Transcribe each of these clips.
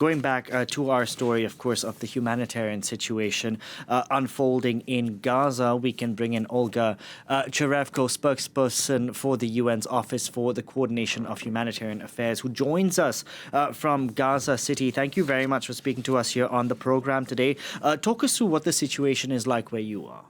Going back to our story, of course, of the humanitarian situation unfolding in Gaza, we can bring in Olga Cherevko, spokesperson for the UN's Office for the Coordination of Humanitarian Affairs, who joins us from Gaza City. Thank you very much for speaking to us here on the program today. Talk us through what the situation is like where you are.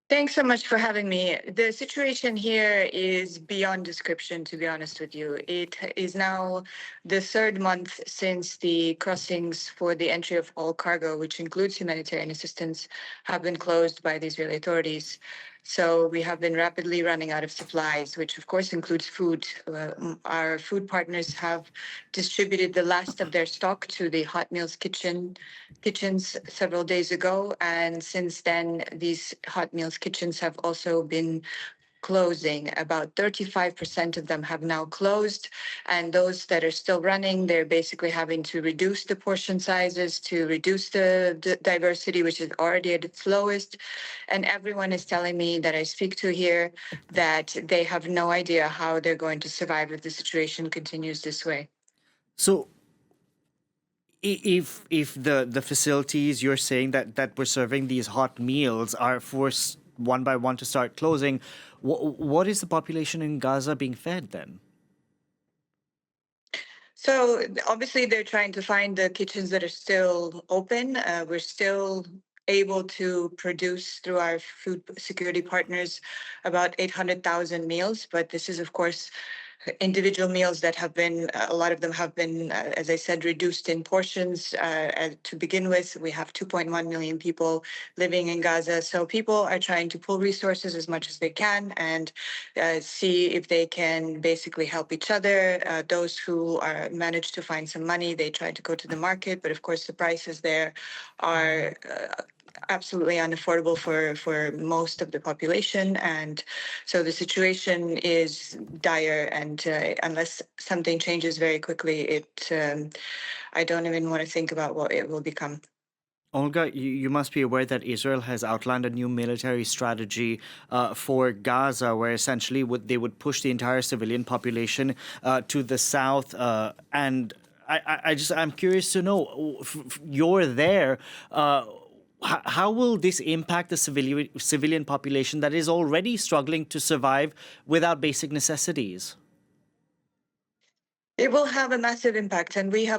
Thanks so much for having me. The situation here is beyond description, to be honest with you. It is now the third month since the crossings for the entry of all cargo, which includes humanitarian assistance, have been closed by the Israeli authorities. So we have been rapidly running out of supplies, which of course includes food. Our food partners have distributed the last of their stock to the hot meals kitchens several days ago. And since then, these hot meals kitchens have also been closing. About 35% of them have now closed. And those that are still running, they're basically having to reduce the portion sizes, to reduce the diversity, which is already at its lowest. And everyone is telling me that I speak to here that they have no idea how they're going to survive if the situation continues this way. So, if the facilities you're saying that were serving these hot meals are forced one by one to start closing, what is the population in Gaza being fed then? So obviously they're trying to find the kitchens that are still open. We're still able to produce through our food security partners about 800,000 meals, but this is of course individual meals that have been, a lot of them have been, as I said, reduced in portions. To begin with, we have 2.1 million people living in Gaza. So people are trying to pull resources as much as they can and see if they can basically help each other. Those who are managed to find some money, they try to go to the market, but of course the prices there are absolutely unaffordable for most of the population. And so the situation is dire, and unless something changes very quickly, I don't even want to think about what it will become. Olga, you must be aware that Israel has outlined a new military strategy for Gaza, where essentially they would push the entire civilian population to the south. And I'm curious to know, you're there. How will this impact the civilian population that is already struggling to survive without basic necessities? It will have a massive impact, and we've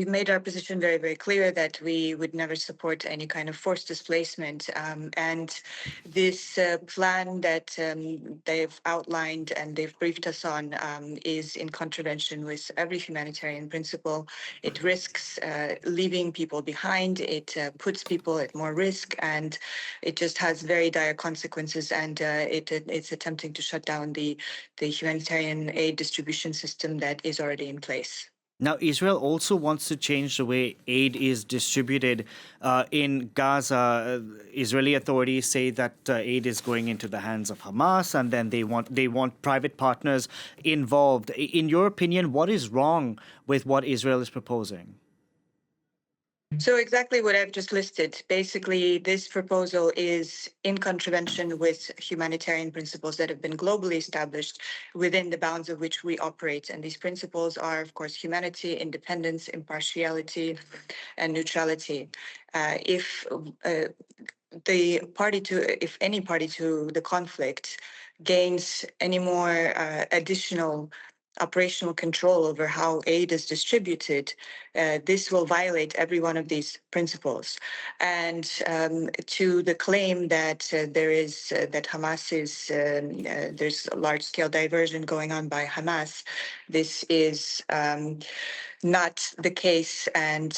made our position very, very clear that we would never support any kind of forced displacement. And this plan that they've outlined and they've briefed us on is in contravention with every humanitarian principle. It risks leaving people behind. It puts people at more risk, and it just has very dire consequences. And it's attempting to shut down the humanitarian aid distribution system that is already in place. Now, Israel also wants to change the way aid is distributed in Gaza. Israeli authorities say that aid is going into the hands of Hamas, and then they want private partners involved. In your opinion, what is wrong with what Israel is proposing? So exactly what I've just listed. Basically, this proposal is in contravention with humanitarian principles that have been globally established within the bounds of which we operate. And these principles are, of course, humanity, independence, impartiality, and neutrality. If any party to the conflict gains any more additional operational control over how aid is distributed, this will violate every one of these principles. And to the claim that that Hamas is there's a large-scale diversion going on by Hamas, this is not the case, and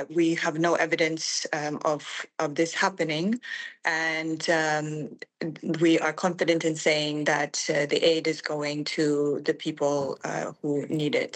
we have no evidence of this happening. And we are confident in saying that the aid is going to the people who need it.